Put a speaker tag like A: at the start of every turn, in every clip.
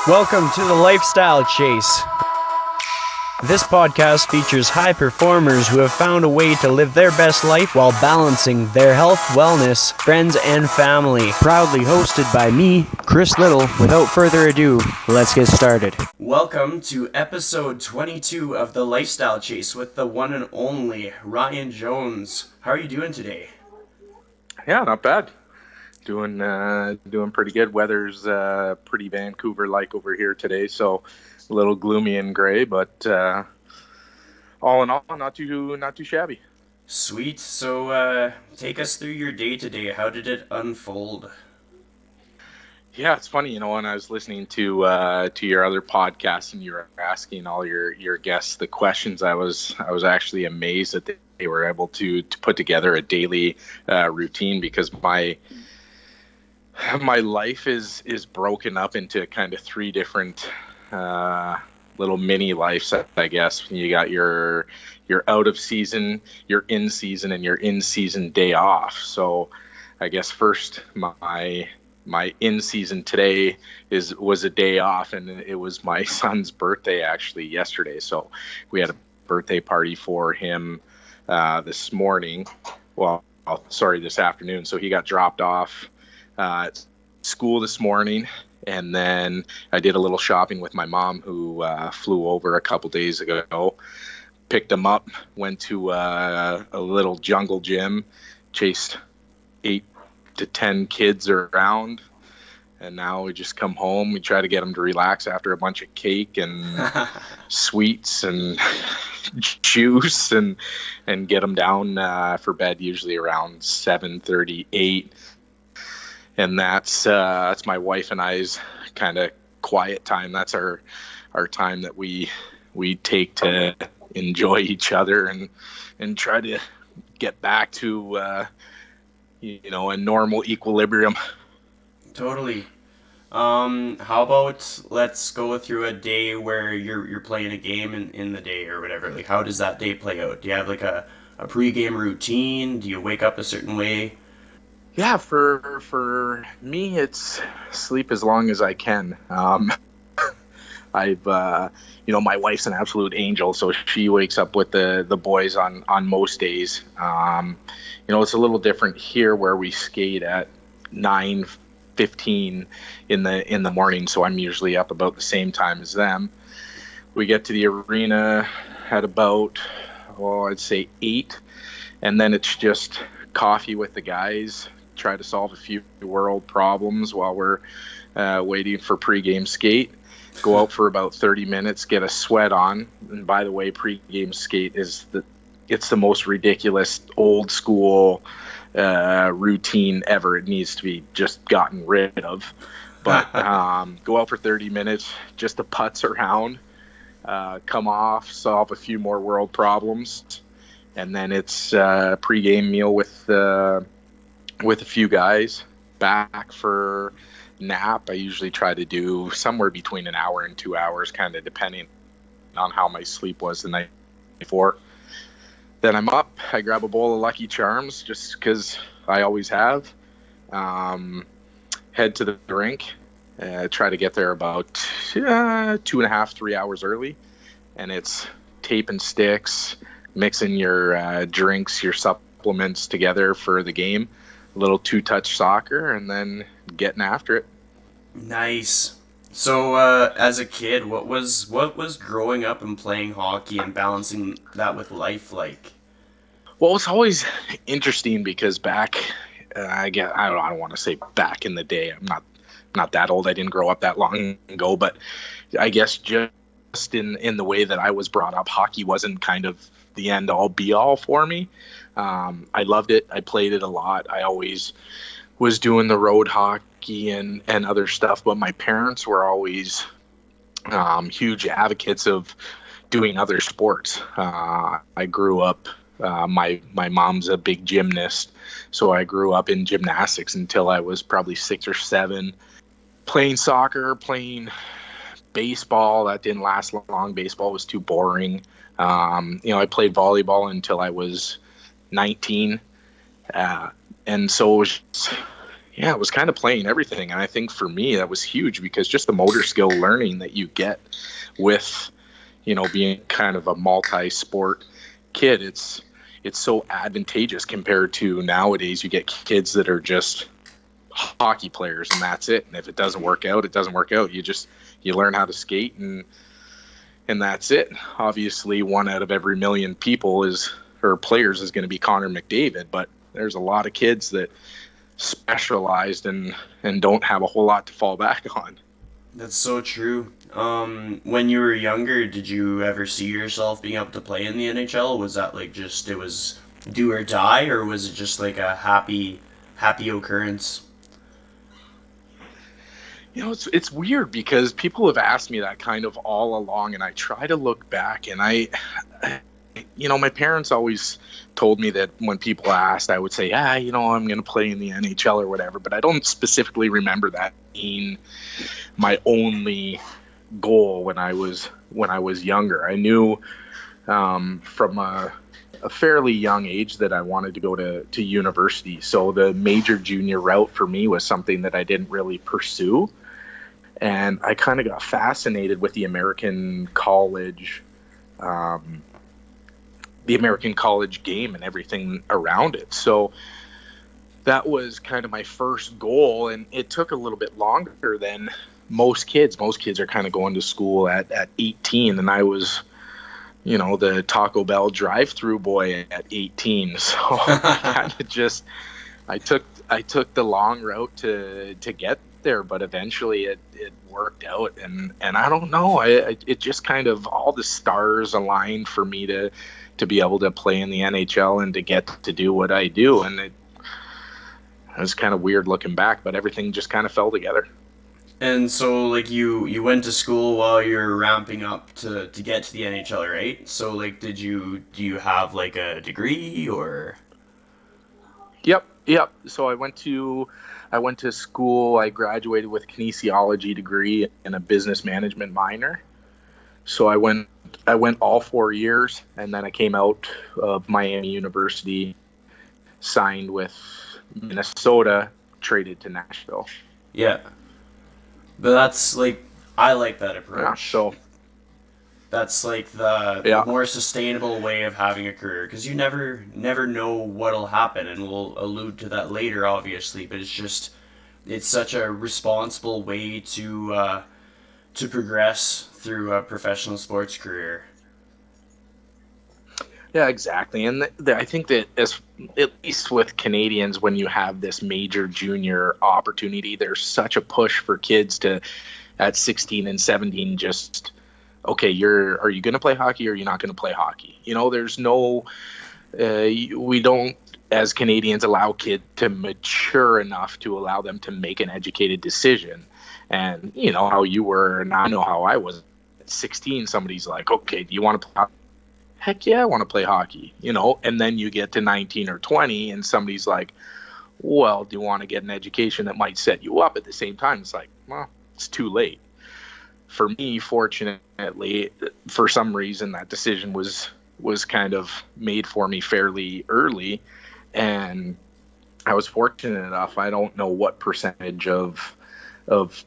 A: Welcome to the Lifestyle Chase. This podcast features high performers who have found a way to live their best life while balancing their health, wellness, friends, and family. Proudly hosted by me, Chris Little. Without further ado, let's get started. Welcome to episode 22 of the Lifestyle Chase with the one and only Ryan Jones. How are you doing today?
B: Yeah, not bad. Doing pretty good. Weather's pretty Vancouver-like over here today, so a little gloomy and gray, but all in all, not too shabby.
A: Sweet. So, take us through your day today. How did it unfold?
B: Yeah, it's funny, when I was listening to your other podcast and you were asking all your guests the questions, I was actually amazed that they were able to put together a daily routine, because my life is broken up into kind of three different little mini lives, I guess. You got your out of season, your in season, and your in season day off. So I guess first my in season today was a day off, and it was my son's birthday actually yesterday. So we had a birthday party for him this morning. This afternoon. So he got dropped off at school this morning, and then I did a little shopping with my mom, who flew over a couple days ago. Picked him up, went to a little jungle gym, chased 8 to 10 kids around, and now we just come home. We try to get them to relax after a bunch of cake and sweets and juice, and get them down for bed usually around 7:30, 8. And that's my wife and I's kind of quiet time. That's our time that we take to enjoy each other and try to get back to a normal equilibrium.
A: Totally. How about let's go through a day where you're playing a game in the day or whatever. Like, how does that day play out? Do you have like a pre-game routine? Do you wake up a certain way?
B: Yeah, for me, it's sleep as long as I can. I've my wife's an absolute angel, so she wakes up with the boys on most days. It's a little different here where we skate at 9:15 in the morning, so I'm usually up about the same time as them. We get to the arena at about I'd say 8, and then it's just coffee with the guys, try to solve a few world problems while we're waiting for pregame skate. Go out for about 30 minutes, get a sweat on. And by the way, pregame skate it's the most ridiculous old school routine ever. It needs to be just gotten rid of. But go out for 30 minutes, just to putz around, come off, solve a few more world problems, and then it's a pregame meal with a few guys, back for nap. I usually try to do somewhere between an hour and 2 hours, kind of depending on how my sleep was the night before. Then I'm up, I grab a bowl of Lucky Charms, just because I always have. Head to the rink, try to get there about 2.5, 3 hours early, and it's tape and sticks, mixing your drinks, your supplements together for the game, a little 2-touch soccer, and then getting after it.
A: Nice. So, as a kid, what was growing up and playing hockey and balancing that with life like?
B: Well, it's always interesting because back, I don't want to say back in the day. I'm not that old. I didn't grow up that long ago, but I guess just in the way that I was brought up, hockey wasn't kind of the end all be all for me. I loved it. I played it a lot. I always was doing the road hockey and other stuff, but my parents were always huge advocates of doing other sports. I grew up, my mom's a big gymnast, so I grew up in gymnastics until I was probably 6 or 7, playing soccer, playing baseball. That didn't last long. Baseball was too boring. I played volleyball until I was 19. And so it was, yeah, it was kind of playing everything. And I think for me, that was huge because just the motor skill learning that you get with, being kind of a multi-sport kid, it's so advantageous compared to nowadays. You get kids that are just hockey players and that's it. And if it doesn't work out, it doesn't work out. You learn how to skate and that's it. Obviously, one out of every million players is going to be Connor McDavid, but there's a lot of kids that specialized and don't have a whole lot to fall back on.
A: That's so true. When you were younger, did you ever see yourself being able to play in the NHL? Was that like just it was do or die, or was it just like a happy occurrence?
B: It's weird because people have asked me that kind of all along, and I try to look back, and my parents always told me that when people asked, I would say, I'm going to play in the NHL or whatever, but I don't specifically remember that being my only goal when I was younger. I knew from a fairly young age that I wanted to go to university. So the major junior route for me was something that I didn't really pursue. And I kind of got fascinated with the American college game and everything around it. So that was kind of my first goal, and it took a little bit longer than most kids. Most kids are kind of going to school at 18, and I was, the Taco Bell drive-through boy at 18. So I took the long route to get there, but eventually it worked out, and I don't know, it just kind of all the stars aligned for me to be able to play in the NHL and to get to do what I do, and it was kind of weird looking back, but everything just kind of fell together.
A: And so, like, you went to school while you're ramping up to get to the NHL, right? So, like, do you have like a degree or?
B: Yep. So I went to school. I graduated with a kinesiology degree and a business management minor. So I went all 4 years, and then I came out of Miami University, signed with Minnesota, traded to Nashville.
A: Yeah. But that's like, I like that approach.
B: Yeah, so
A: that's like the more sustainable way of having a career, because you never know what'll happen, and we'll allude to that later, obviously. But it's such a responsible way to progress through a professional sports career.
B: Yeah, exactly. And I think that at least with Canadians, when you have this major junior opportunity, there's such a push for kids to, at 16 and 17, just, okay, are you going to play hockey or are you not going to play hockey? There's no, we don't, as Canadians, allow kids to mature enough to allow them to make an educated decision. And you know how you were, and I know how I was. At 16, somebody's like, okay, do you want to play hockey? Heck yeah, I want to play hockey, and then you get to 19 or 20 and somebody's like, well, do you want to get an education that might set you up at the same time? It's like, well, it's too late. For me, fortunately, for some reason, that decision was kind of made for me fairly early, and I was fortunate enough. I don't know what percentage of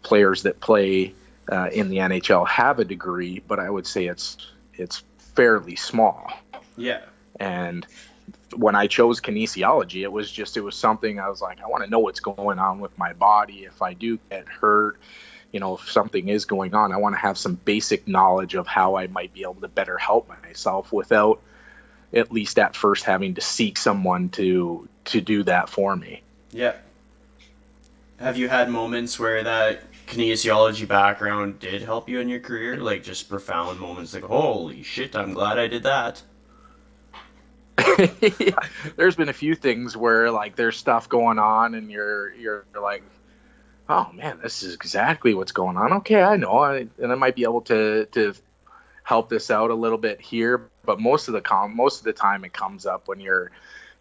B: players that play in the NHL have a degree, but I would say it's fairly small.
A: Yeah.
B: And when I chose kinesiology, it was something I was like, I want to know what's going on with my body. If I do get hurt, if something is going on, I want to have some basic knowledge of how I might be able to better help myself without, at least at first, having to seek someone to do that for me.
A: Yeah. Have you had moments where that kinesiology background did help you in your career? Like just profound moments like, holy shit, I'm glad I did that.
B: Yeah. There's been a few things where like there's stuff going on and you're like, oh man, this is exactly what's going on. Okay, I know, and I might be able to help this out a little bit here, but most of the time it comes up when you're,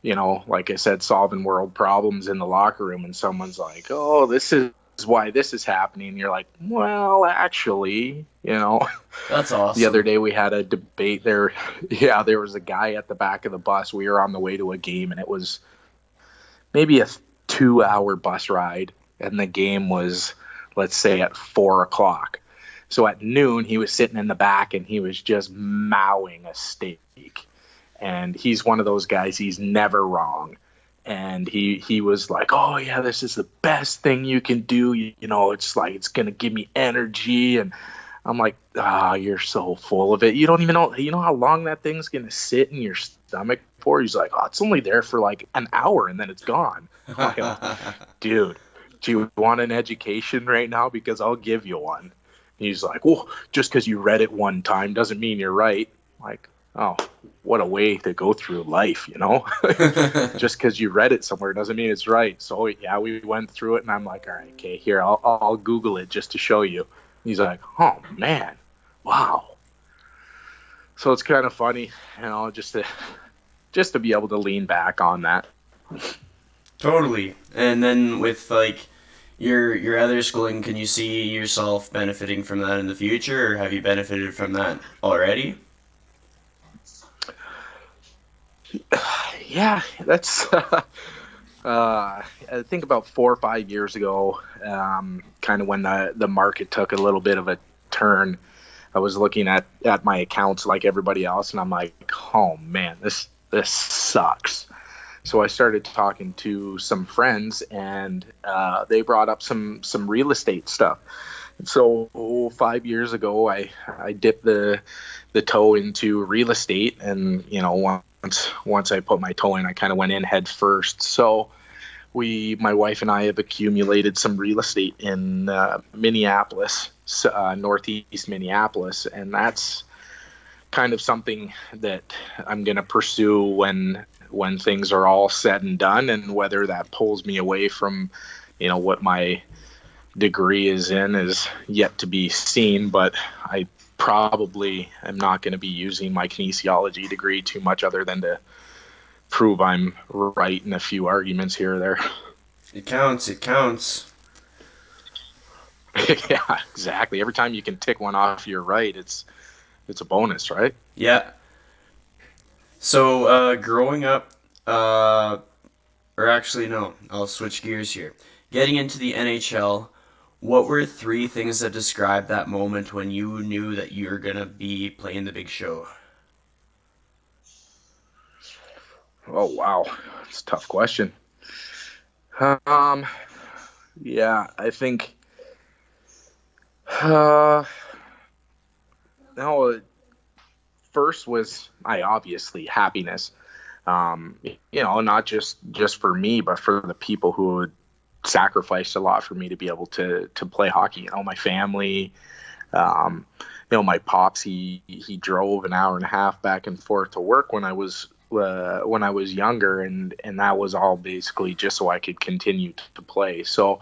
B: like I said, solving world problems in the locker room, and someone's like, oh, this is why this is happening. You're like, well, actually,
A: That's awesome.
B: The other day we had a debate there. Yeah, there was a guy at the back of the bus. We were on the way to a game, and it was maybe a 2-hour bus ride, and the game was, let's say, at 4 o'clock. So at noon, he was sitting in the back and he was just mowing a steak. And he's one of those guys, he's never wrong. And he was like, oh yeah, this is the best thing you can do. It's like, it's going to give me energy. And I'm like, you're so full of it. You don't even know how long that thing's going to sit in your stomach for? He's like, it's only there for like an hour and then it's gone. I'm like, dude, do you want an education right now? Because I'll give you one. He's like, well, just because you read it one time doesn't mean you're right. I'm like, oh, what a way to go through life, Just because you read it somewhere doesn't mean it's right. So yeah, we went through it, and I'm like, all right, okay, here, I'll Google it just to show you. He's like, oh man, wow. So it's kind of funny, just to be able to lean back on that.
A: Totally. And then with like your other schooling, can you see yourself benefiting from that in the future, or have you benefited from that already?
B: Yeah, that's I think about 4 or 5 years ago, kind of when the market took a little bit of a turn. I was looking at my accounts like everybody else, and I'm like, oh man, this sucks. So I started talking to some friends, and they brought up some real estate stuff. So 5 years ago, I dipped the toe into real estate, and once I put my toe in, I kind of went in head first. So my wife and I have accumulated some real estate in Minneapolis, northeast Minneapolis, and that's kind of something that I'm going to pursue when things are all said and done, and whether that pulls me away from, what my degree is in is yet to be seen. But I probably am not going to be using my kinesiology degree too much, other than to prove I'm right in a few arguments here or there.
A: It counts.
B: Yeah, exactly. Every time you can tick one off you're right, it's a bonus, right?
A: Yeah. So growing up, or actually no, I'll switch gears here. Getting into the NHL, what were 3 things that describe that moment when you knew that you were going to be playing the big show?
B: Oh, wow. It's a tough question. Yeah, I think, first was obviously happiness. Not just for me, but for the people who had sacrificed a lot for me to be able to play hockey. My family, my pops, he drove an hour and a half back and forth to work when I was younger, and that was all basically just so I could continue to play. So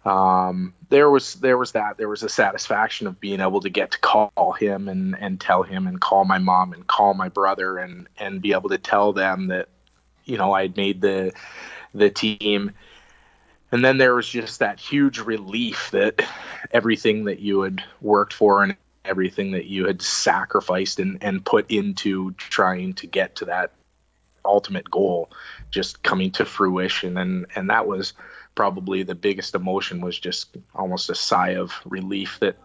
B: there was a satisfaction of being able to get to call him and tell him, and call my mom and call my brother, and be able to tell them that I'd made the team. And then there was just that huge relief that everything that you had worked for and everything that you had sacrificed and put into trying to get to that ultimate goal just coming to fruition. And that was probably the biggest emotion, was just almost a sigh of relief that,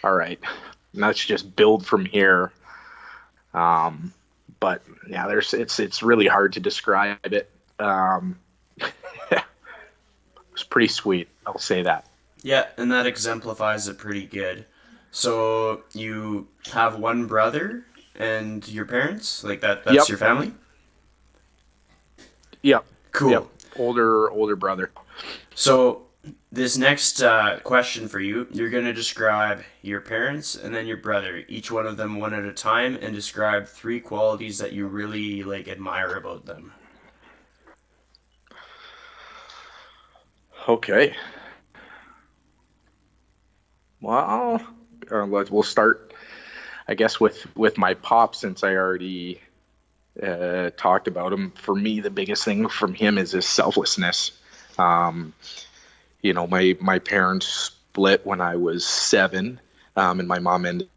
B: all right, let's just build from here. But yeah, it's really hard to describe it. It's pretty sweet, I'll say that.
A: Yeah, and that exemplifies it pretty good. So you have one brother and your parents? Like that's
B: Yep.
A: your family?
B: Yep.
A: Cool.
B: Yep. Older brother.
A: So this next question for you, you're going to describe your parents and then your brother, each one of them one at a time, and describe 3 qualities that you really admire about them.
B: Okay. Well, we'll start, I guess, with my pop, since I already talked about him. For me, the biggest thing from him is his selflessness. My parents split when I was 7, and my mom ended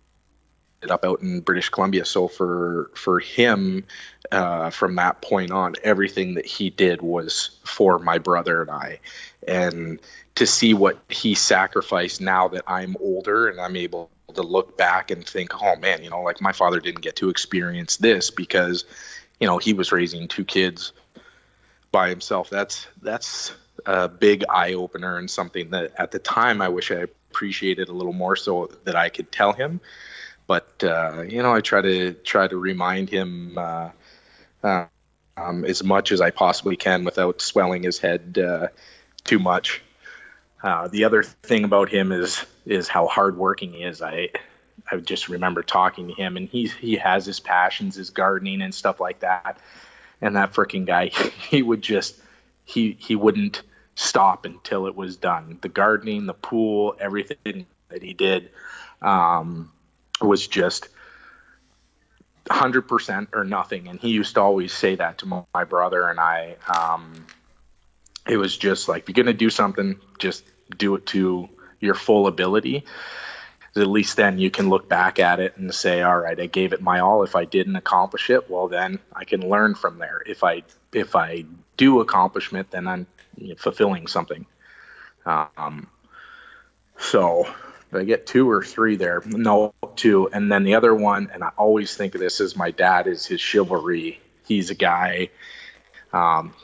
B: up out in British Columbia. So for him, from that point on, everything that he did was for my brother and I. And to see what he sacrificed now that I'm older and I'm able to look back and think, oh man, like my father didn't get to experience this because, he was raising 2 kids by himself. That's a big eye opener, and something that at the time I wish I appreciated a little more so that I could tell him. But I try to remind him as much as I possibly can without swelling his head too much. The other thing about him is how hardworking he is. I just remember talking to him, and he has his passions, his gardening and stuff like that. And that freaking guy, he would just he wouldn't stop until it was done. The gardening, the pool, everything that he did was just 100% or nothing. And he used to always say that to my brother and I. It was just like, if you're going to do something, just do it to your full ability. At least then you can look back at it and say, all right, I gave it my all. If I didn't accomplish it, well, then I can learn from there. If I do accomplishment, then I'm fulfilling something. So did I get 2 or 3 there? No, 2. And then the other one, and I always think of this as my dad, is his chivalry. He's a guy,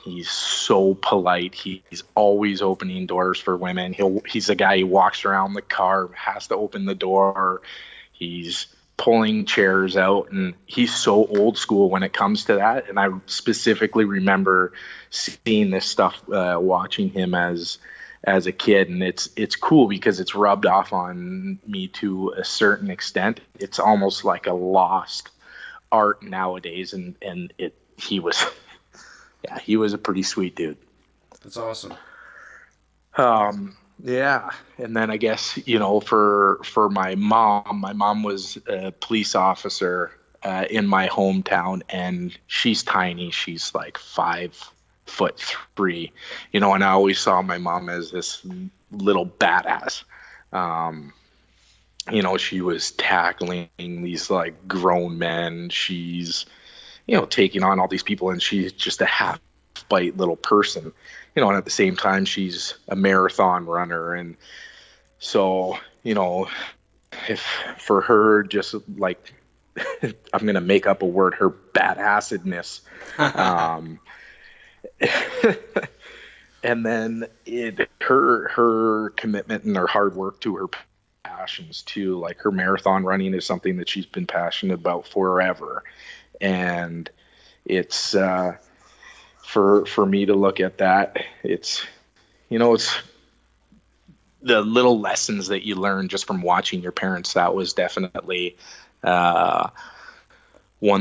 B: he's so polite. He's always opening doors for women. He's a guy who walks around the car, has to open the door. He's pulling chairs out, and he's so old school when it comes to that. And I specifically remember seeing this stuff, watching him as a kid, and it's cool because it's rubbed off on me to a certain extent. It's almost like a lost art nowadays, and he was he was a pretty sweet dude.
C: That's awesome.
B: Yeah. And then I guess, for my mom was a police officer in my hometown, and she's tiny. She's like 5'3", and I always saw my mom as this little badass. She was tackling these like grown men. She's, taking on all these people, and she's just a half-bite little person, and at the same time, she's a marathon runner. And so, if for her, just like, I'm going to make up a word, her badassedness, and then her commitment and her hard work to her passions too. Like her marathon running is something that she's been passionate about forever. And it's for me to look at that, it's it's the little lessons that you learn just from watching your parents. That was definitely one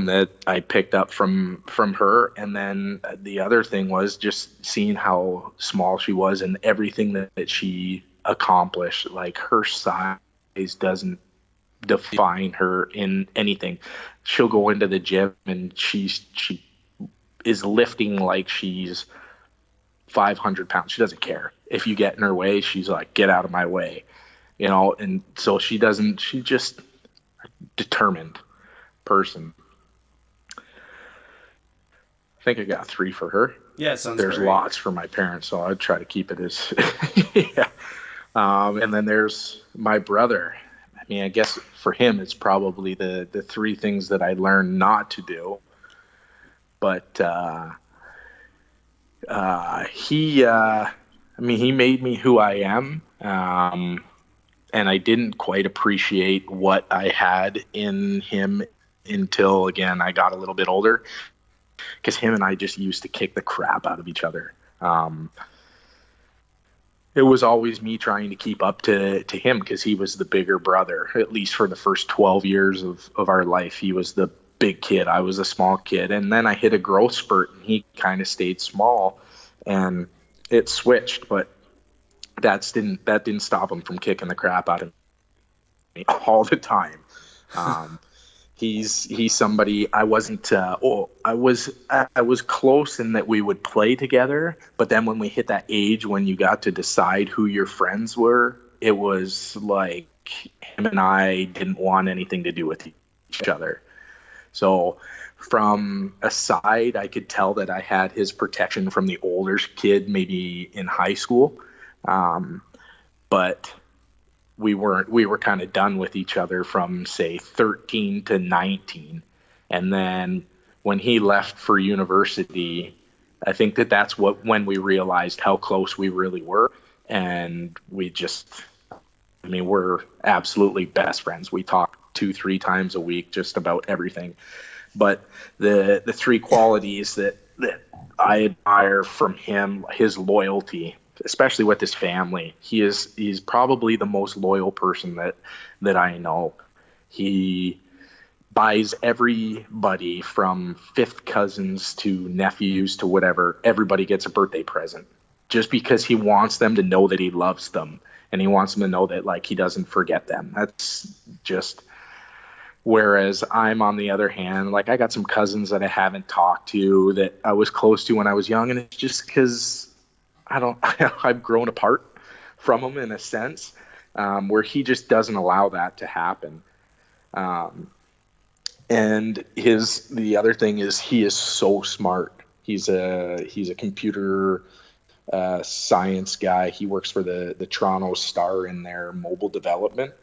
B: that I picked up from her. And then the other thing was just seeing how small she was and everything that she accomplished. Like her size doesn't define her in anything. She'll go into the gym and she is lifting like she's 500 pounds. She doesn't care. If you get in her way, she's like, get out of my way, and so she's just a determined person. I think I got 3 for her.
C: Yeah, it sounds
B: There's
C: great.
B: Lots for my parents, so I'd try to keep it as yeah. And then there's my brother. I mean, I guess for him, it's probably the 3 things that I learned not to do. But he made me who I am. And I didn't quite appreciate what I had in him until, again, I got a little bit older. Because him and I just used to kick the crap out of each other. It was always me trying to keep up to him because he was the bigger brother. At least for the first 12 years of our life, he was the big kid. I was a small kid. And then I hit a growth spurt, and he kind of stayed small. And it switched, but that didn't stop him from kicking the crap out of me all the time. He's somebody I wasn't. I was close in that we would play together, but then when we hit that age when you got to decide who your friends were, it was like him and I didn't want anything to do with other. So from a side, I could tell that I had his protection from the older kid, maybe in high school. But we were kind of done with each other from, say, 13 to 19. And then when he left for university, I think that's when we realized how close we really were. And we're absolutely best friends. We talk 2-3 times a week, just about everything. But the three qualities that I admire from him, his loyalty, especially with his family. He's probably the most loyal person that I know. He buys everybody from fifth cousins to nephews to whatever. Everybody gets a birthday present just because he wants them to know that he loves them, and he wants them to know that, like, he doesn't forget them. That's just. Whereas I'm, on the other hand, like, I got some cousins that I haven't talked to that I was close to when I was young, and it's just because I've grown apart from him in a sense, where he just doesn't allow that to happen. And the other thing is, he is so smart. He's a computer science guy. He works for the Toronto Star in their mobile development,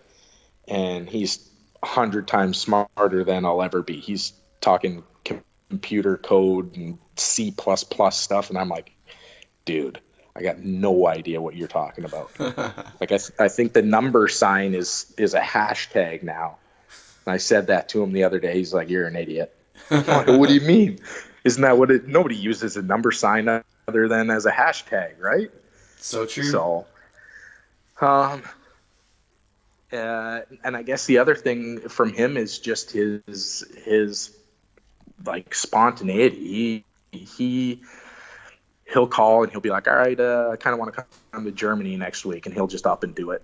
B: and he's 100 times smarter than I'll ever be. He's talking computer code and C++ stuff, and I'm like, dude, I got no idea what you're talking about. Like, I think the number sign is a hashtag now. And I said that to him the other day. He's like, you're an idiot. I'm like, what do you mean? Isn't that what nobody uses a number sign other than as a hashtag, right?
A: So true.
B: So, and I guess the other thing from him is just his like spontaneity. He'll call and he'll be like, all right, I kind of want to come to Germany next week, and he'll just up and do it.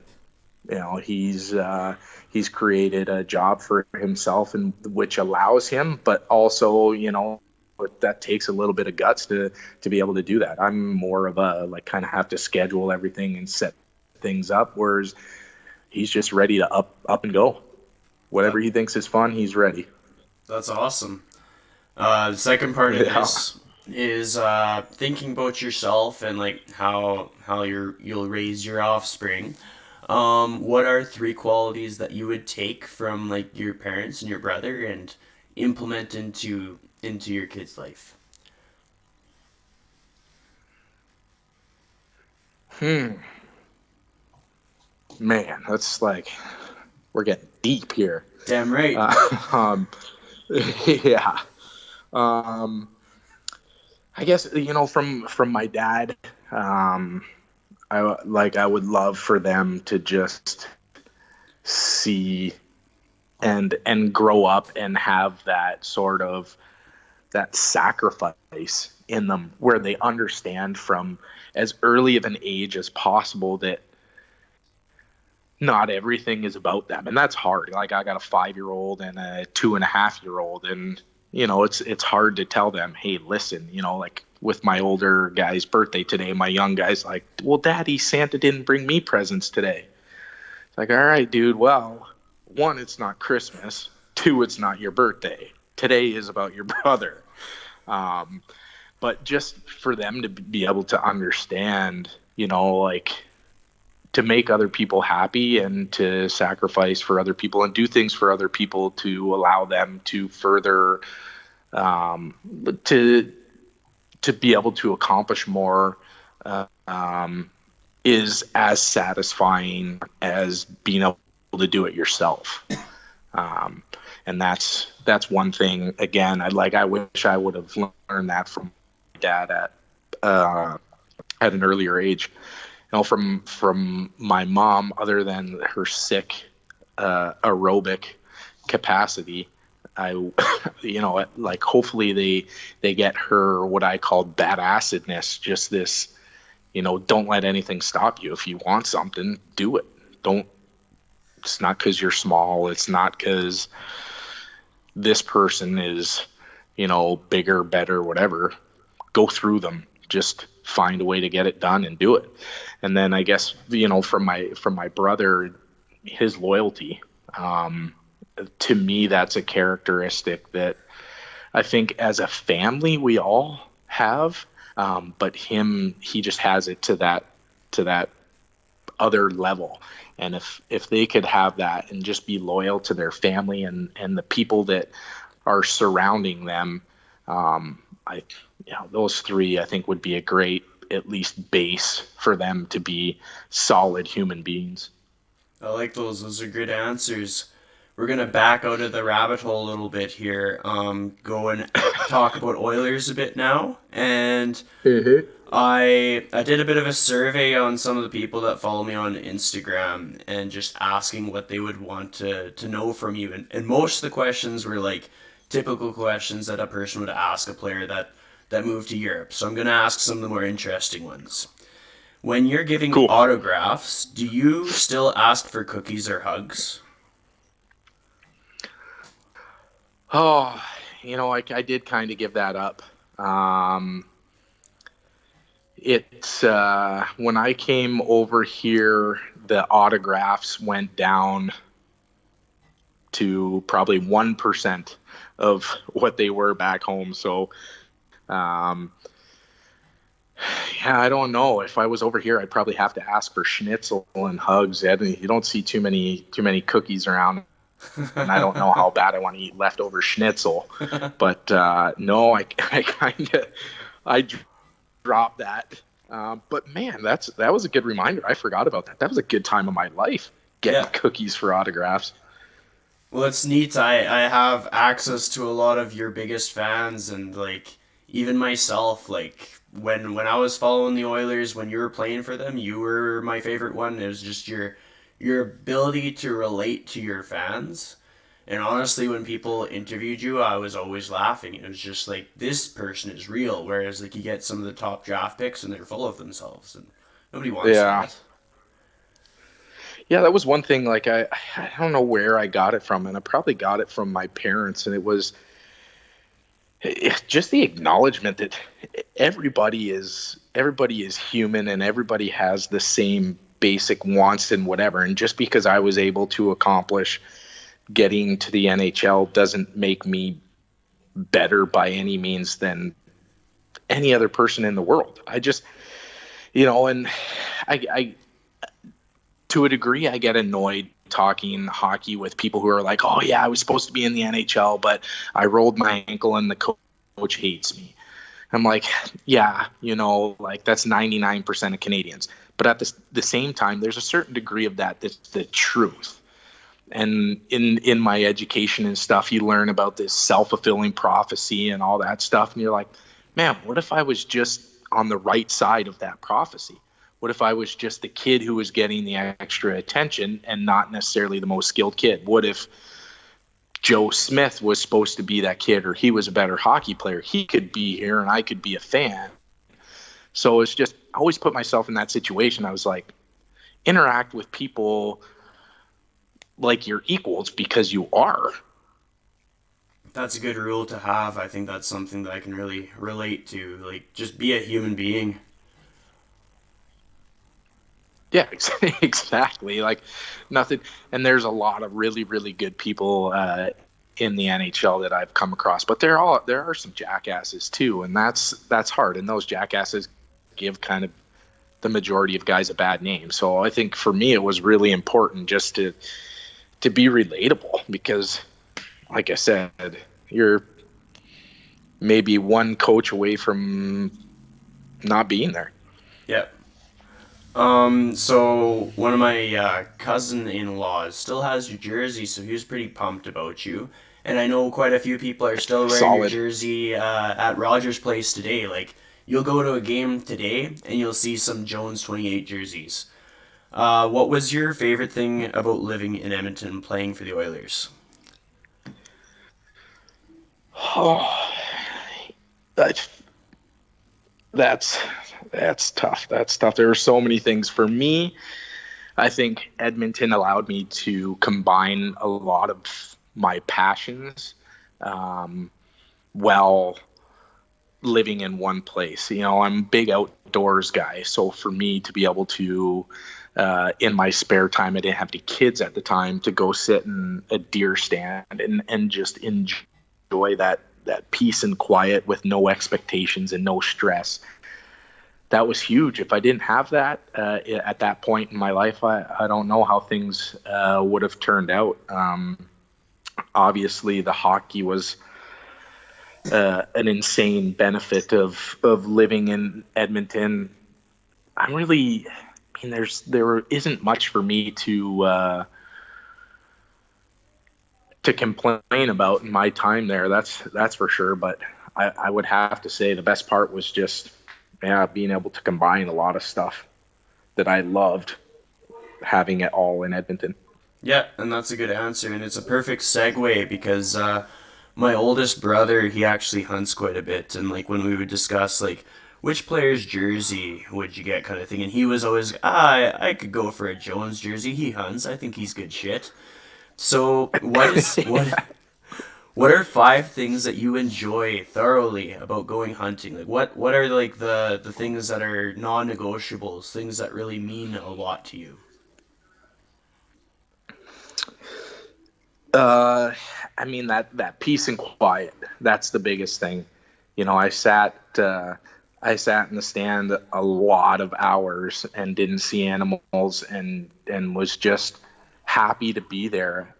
B: You know, he's created a job for himself, and which allows him, but also, you know, that takes a little bit of guts to be able to do that. I'm more of a, like, kind of have to schedule everything and set things up, whereas he's just ready to up and go. Whatever he thinks is fun, he's ready.
A: That's awesome. The second part of this is thinking about yourself and, like, how you'll raise your offspring. What are 3 qualities that you would take from, like, your parents and your brother and implement into your kid's life?
B: Man, that's like, we're getting deep here.
A: Damn right.
B: Yeah. I guess, you know, from my dad, I would love for them to just see and grow up and have that sort of that sacrifice in them, where they understand from as early of an age as possible that not everything is about them. And that's hard. Like, I got a 5-year-old and a 2.5-year-old, and, you know, it's hard to tell them, hey, listen, you know, like, with my older guy's birthday today, my young guy's like, well, Daddy, Santa didn't bring me presents today. It's like, all right, dude, well, 1, it's not Christmas. 2, it's not your birthday. Today is about your brother. But just for them to be able to understand, you know, like, to make other people happy and to sacrifice for other people and do things for other people to allow them to further, to be able to accomplish more, is as satisfying as being able to do it yourself. And that's one thing. Again, I wish I would have learned that from my dad at an earlier age. You know, from my mom, other than her sick aerobic capacity, you know, like, hopefully they get her what I call badassedness, just this, you know, don't let anything stop you. If you want something, do it. It's not because you're small. It's not because this person is, you know, bigger, better, whatever. Go through them. Just find a way to get it done and do it. And then I guess, you know, from my brother, his loyalty. to me, that's a characteristic that I think as a family we all have. But he just has it to that other level. And if they could have that and just be loyal to their family and the people that are surrounding them, those three I think would be a great at least base for them to be solid human beings.
A: I like those. Those are good answers. We're gonna back out of the rabbit hole a little bit here. Go and talk about Oilers a bit now. And I did a bit of a survey on some of the people that follow me on Instagram and just asking what they would want to know from you. And most of the questions were like typical questions that a person would ask a player that moved to Europe. So I'm gonna ask some of the more interesting ones. When you're giving
B: Cool.
A: autographs, do you still ask for cookies or hugs?
B: Oh, I did kind of give that up. It's when I came over here, the autographs went down to probably 1% of what they were back home. So, yeah, I don't know. If I was over here, I'd probably have to ask for schnitzel and hugs. You don't see too many cookies around, and I don't know how bad I want to eat leftover schnitzel. But no, I kind of I dropped that. But man, that was a good reminder. I forgot about that. That was a good time of my life getting cookies for autographs.
A: Well, it's neat. I have access to a lot of your biggest fans, and like even myself, like when I was following the Oilers, when you were playing for them, you were my favorite one. It was just your ability to relate to your fans. And honestly, when people interviewed you, I was always laughing. It was just like, this person is real. Whereas like you get some of the top draft picks and they're full of themselves, and nobody wants that.
B: Yeah, that was one thing. Like I don't know where I got it from, and I probably got it from my parents. And it was just the acknowledgement that everybody is human, and everybody has the same basic wants and whatever. And just because I was able to accomplish getting to the NHL doesn't make me better by any means than any other person in the world. I just, and I to a degree, I get annoyed talking hockey with people who are like, oh yeah, I was supposed to be in the NHL, but I rolled my ankle and the coach hates me. I'm like, yeah, like that's 99% of Canadians. But at the same time, there's a certain degree of that's the truth. And in my education and stuff, you learn about this self-fulfilling prophecy and all that stuff. And you're like, man, what if I was just on the right side of that prophecy? What if I was just the kid who was getting the extra attention and not necessarily the most skilled kid? What if Joe Smith was supposed to be that kid, or he was a better hockey player? He could be here and I could be a fan. So it's just, I always put myself in that situation. I was like, interact with people like you're equals because you are.
A: That's a good rule to have. I think that's something that I can really relate to. Like, just be a human being.
B: Yeah, exactly. Like nothing. And there's a lot of really, really good people in the NHL that I've come across, but there are some jackasses too, and that's hard. And those jackasses give kind of the majority of guys a bad name. So I think for me, it was really important just to be relatable, because, like I said, you're maybe one coach away from not being there.
A: Yep. So one of my cousin-in-laws still has your jersey, so he was pretty pumped about you. And I know quite a few people are still wearing your jersey at Rogers Place today. Like, you'll go to a game today, and you'll see some Jones 28 jerseys. What was your favorite thing about living in Edmonton playing for the Oilers?
B: Oh, that's tough. That's tough. There are so many things. For me, I think Edmonton allowed me to combine a lot of my passions while living in one place. I'm a big outdoors guy. So for me to be able to in my spare time. I didn't have any kids at the time to go sit in a deer stand and just enjoy that peace and quiet with no expectations and no stress. That was huge. If I didn't have that at that point in my life, I don't know how things would have turned out. Obviously, the hockey was an insane benefit of living in Edmonton. There isn't much for me to complain about in my time there. That's for sure. But I would have to say the best part was just being able to combine a lot of stuff that I loved, having it all in Edmonton.
A: Yeah, and that's a good answer, and it's a perfect segue because my oldest brother, he actually hunts quite a bit, and like when we would discuss like which player's jersey would you get kind of thing, and he was always, I could go for a Jones jersey. He hunts. I think he's good shit. So what are 5 things that you enjoy thoroughly about going hunting? Like what are like the things that are non-negotiables, things that really mean a lot to you?
B: I mean that peace and quiet. That's the biggest thing. I sat in the stand a lot of hours and didn't see animals and was just happy to be there.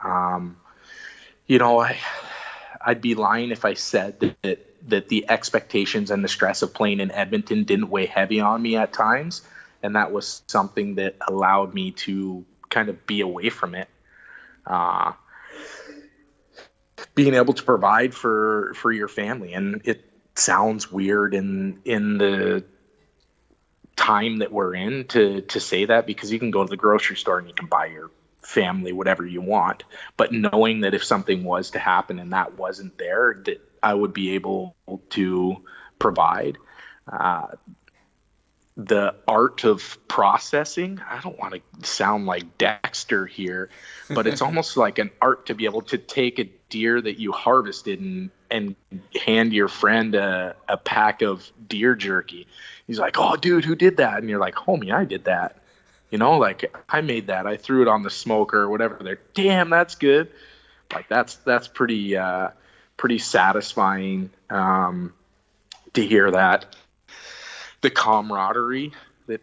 B: I'd be lying if I said that the expectations and the stress of playing in Edmonton didn't weigh heavy on me at times, and that was something that allowed me to kind of be away from it. Being able to provide for your family, and it sounds weird in the time that we're in to say that, because you can go to the grocery store and you can buy your family whatever you want, but knowing that if something was to happen and that wasn't there, that I would be able to provide. The art of processing, I don't want to sound like Dexter here, but it's almost like an art to be able to take a deer that you harvested and hand your friend a pack of deer jerky. He's like, "Oh, dude, who did that?" And you're like, "Homie, I did that. Like I made that. I threw it on the smoker or whatever. There, damn, that's good." Like that's pretty satisfying to hear that. The camaraderie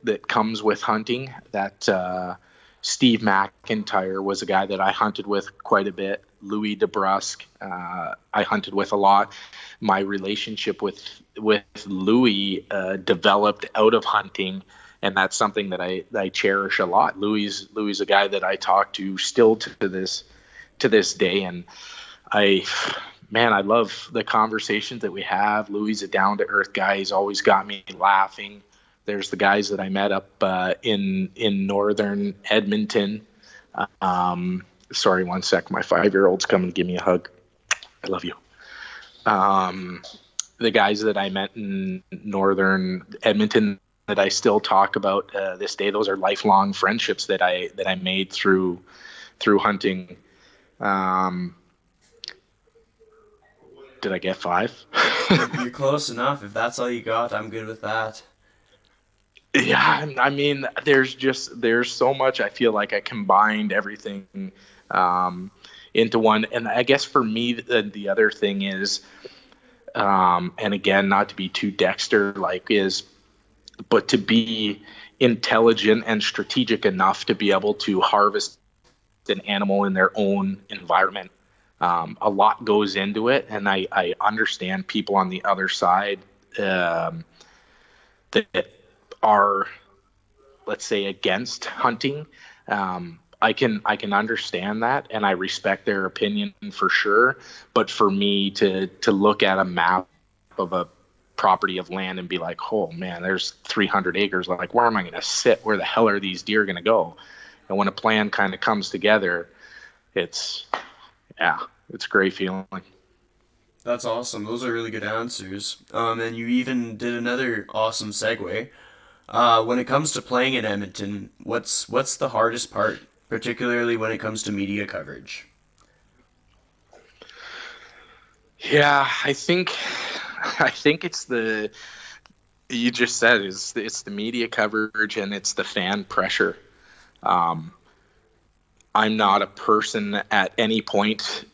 B: that comes with hunting. That Steve McIntyre was a guy that I hunted with quite a bit. Louis DeBrusque, I hunted with a lot. My relationship with Louis developed out of hunting, and that's something that I cherish a lot. Louis is a guy that I talk to still to this day, and I love the conversations that we have. Louis is a down to earth guy. He's always got me laughing. There's the guys that I met up in northern Edmonton. Sorry, one sec. My 5-year-old's coming to give me a hug. I love you. The guys that I met in northern Edmonton that I still talk about this day, those are lifelong friendships that I made through hunting. Did I get 5?
A: You're close enough. If that's all you got, I'm good with that.
B: Yeah, I mean, there's so much. I feel like I combined everything into one. And I guess for me, the other thing is, and again, not to be too Dexter-like, but to be intelligent and strategic enough to be able to harvest an animal in their own environment. A lot goes into it, and I understand people on the other side that are, let's say, against hunting. I can understand that, and I respect their opinion for sure. But for me to look at a map of a property of land and be like, oh man, there's 300 acres. Like, where am I going to sit? Where the hell are these deer going to go? And when a plan kind of comes together, it's a great feeling.
A: That's awesome. Those are really good answers. And you even did another awesome segue. When it comes to playing in Edmonton, what's the hardest part, particularly when it comes to media coverage?
B: Yeah, I think it's you just said it's the media coverage, and it's the fan pressure. I'm not a person at any point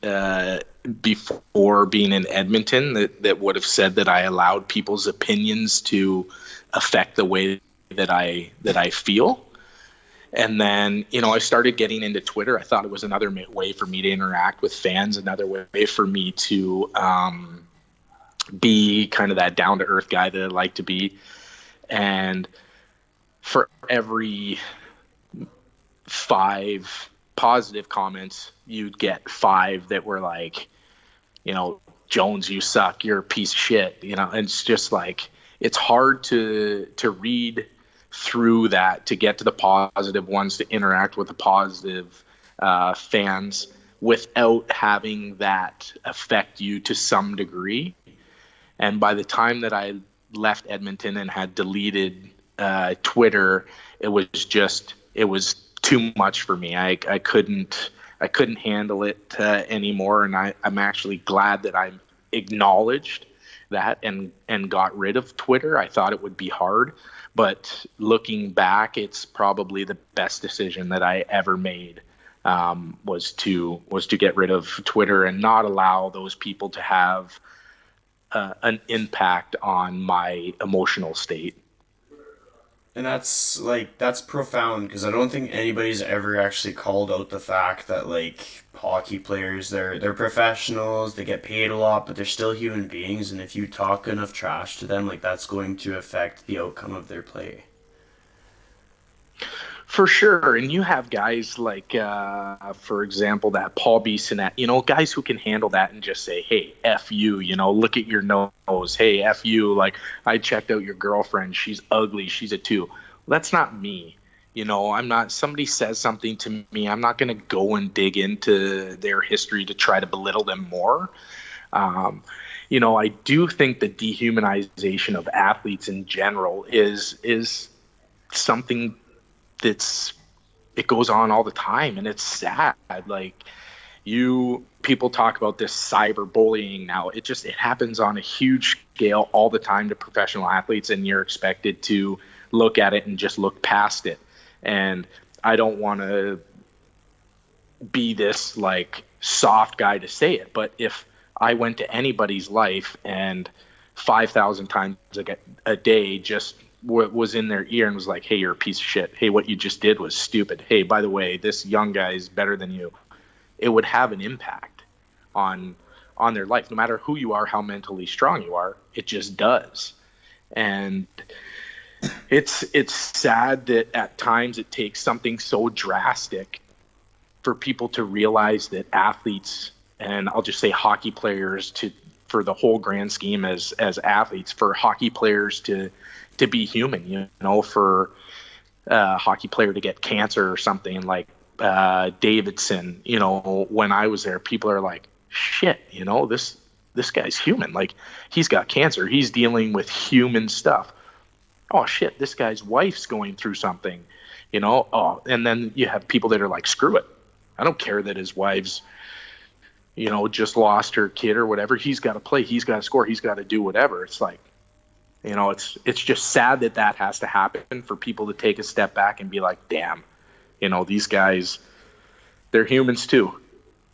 B: before being in Edmonton that would have said that I allowed people's opinions to affect the way that I feel. And then, I started getting into Twitter. I thought it was another way for me to interact with fans, another way for me to be kind of that down-to-earth guy that I like to be. And for every 5 positive comments, you'd get 5 that were like, Jones, you suck, you're a piece of shit, and it's just like, it's hard to read through that, to get to the positive ones, to interact with the positive fans without having that affect you to some degree. And by the time that I left Edmonton and had deleted Twitter, it was too much for me. I couldn't handle it anymore, and I'm actually glad that I acknowledged that and got rid of Twitter. I thought it would be hard, but looking back, it's probably the best decision that I ever made. Was to get rid of Twitter and not allow those people to have an impact on my emotional state.
A: And that's profound, because I don't think anybody's ever actually called out the fact that hockey players, they're professionals, they get paid a lot, but they're still human beings, and if you talk enough trash to them, that's going to affect the outcome of their play.
B: For sure. And you have guys like, for example, that Paul Bissonnette, guys who can handle that and just say, hey, F you, look at your nose. Hey, F you. Like, I checked out your girlfriend. She's ugly. She's a 2. Well, that's not me. I'm not, somebody says something to me, I'm not going to go and dig into their history to try to belittle them more. I do think the dehumanization of athletes in general is something it goes on all the time, and it's sad. People talk about this cyberbullying now. It happens on a huge scale all the time to professional athletes, and you're expected to look at it and just look past it. And I don't want to be this soft guy to say it, but if I went to anybody's life and 5,000 times a day just was in their ear and was like, hey, you're a piece of shit. Hey, what you just did was stupid. Hey, by the way, this young guy is better than you. It would have an impact on their life. No matter who you are, how mentally strong you are, it just does. And it's sad that at times it takes something so drastic for people to realize that athletes, and I'll just say hockey players, for the whole grand scheme as athletes, for hockey players to be human, for a hockey player to get cancer or something like Davidson, when I was there, people are like, shit, this guy's human. He's got cancer. He's dealing with human stuff. Oh shit, this guy's wife's going through something, and then you have people that are like, screw it. I don't care that his wife's, just lost her kid or whatever. He's got to play. He's got to score. He's got to do whatever. It's like, it's just sad that has to happen for people to take a step back and be like, damn, these guys, they're humans too.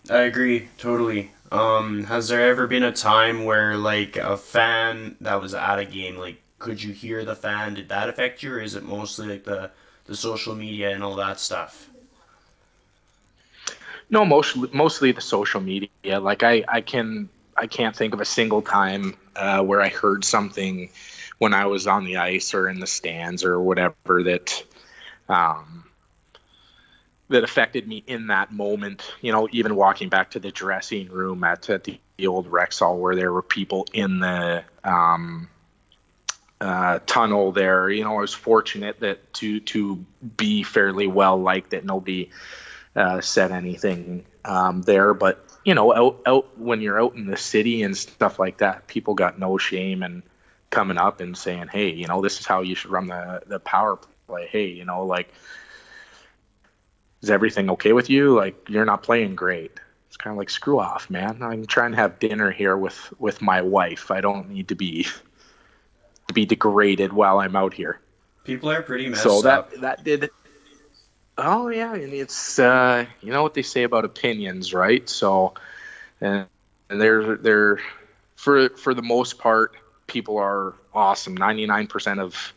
A: I agree, totally. Has there ever been a time where a fan that was at a game, could you hear the fan? Did that affect you, or is it mostly the social media and all that stuff?
B: No, mostly the social media. I can't think of a single time where I heard something when I was on the ice or in the stands or whatever that affected me in that moment. Even walking back to the dressing room at the old Rexall, where there were people in the tunnel there. I was fortunate that to be fairly well liked, that nobody said anything there. But out when you're out in the city and stuff like that, people got no shame and coming up and saying, hey, this is how you should run the power play. Hey, is everything okay with you? You're not playing great. It's kind of like, screw off, man. I'm trying to have dinner here with my wife. I don't need to be degraded while I'm out here.
A: People are pretty messed
B: up. So
A: up.
B: that did. Oh yeah, and it's you know what they say about opinions, right? So and they're for the most part, people are awesome. 99% of